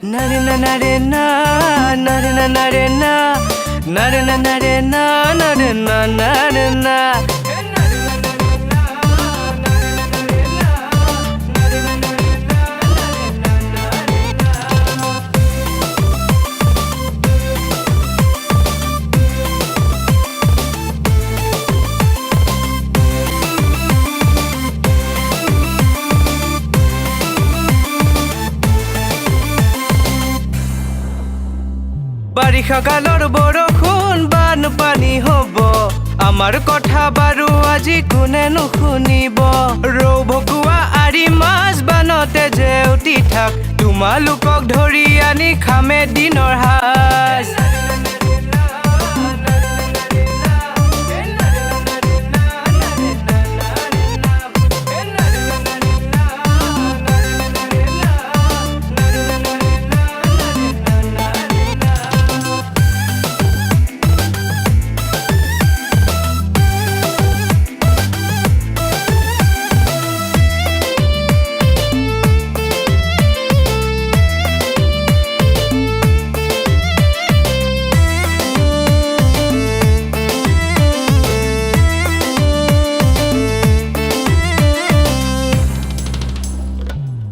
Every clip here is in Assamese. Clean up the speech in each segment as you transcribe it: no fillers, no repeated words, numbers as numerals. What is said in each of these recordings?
Narina narina narina narina narina narina narina narina বাৰিষা কালৰ বৰষুণ বানপানী হ'ব আমাৰ কথা বাৰু আজি কোনে নুশুনিব ৰৌ ভকুৱা আৰি মাছ বানতে জেউতি থাক তোমালোকক ধৰি আনি খামে দিনৰ হাজ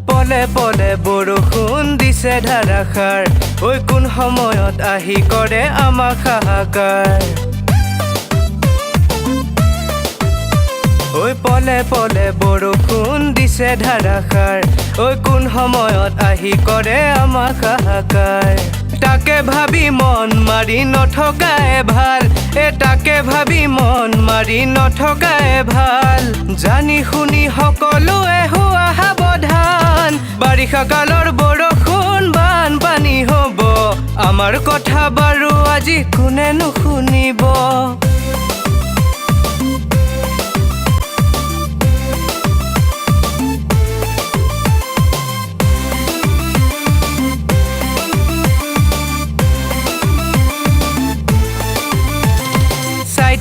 পলে পলে বৰষুণ দিছে ধাৰাসাৰ ঐ কোন সময়ত আহি কৰে আমাক হাহাকাৰ ঐ পলে পলে বৰষুণ দিছে ধাৰাসাৰ ঐ কোন সময়ত আহি কৰে আমাক হাহাকাৰ তাকে ভাবি মন মাৰি নথকাই ভাল তাকে ভাবি মন মাৰি নথকাই ভাল জানি শুনি সকলোৱে হোৱা সাৱধান বাৰিষা কালৰ বৰষুণ বানপানী হ'ব আমাৰ কথা বাৰু আজি কোনে নুশুনিব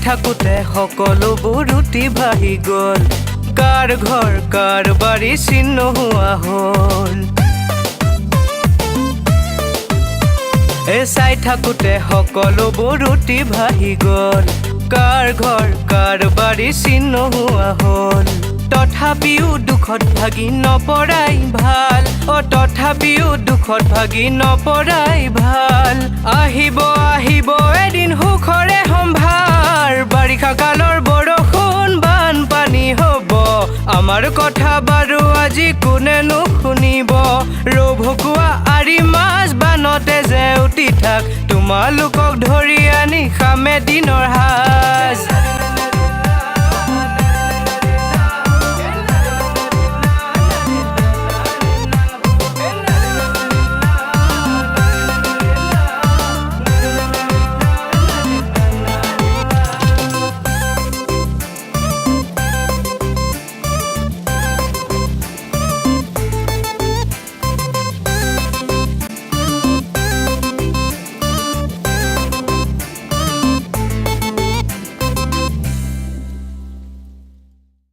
থাকোতে সকলোবোৰ ৰুটি ভাহি গ'ল কাৰ ঘৰ কাৰ বাৰী চিন নোহোৱা হ'ল চাই থাকোতে সকলোবোৰ ৰুটি ভাহি গ'ল কাৰ ঘৰ কাৰ বাৰী চিন নোহোৱা হ'ল তথাপিও দুখত ভাগি নপৰাই ভাল তথাপিও দুখত ভাগি নপৰাই ভাল আহিব আহিব এদিন সুখৰে সম্ভাৰ বাৰিষা কালৰ বৰষুণ বানপানী হ'ব আমাৰ কথা বাৰু আজি কোনে নুশুনিব ৰৌ ভকুৱা আৰি মাছ বানতে জেউতি থাক তোমালোকক ধৰি আনি খামে দিনৰ হাজ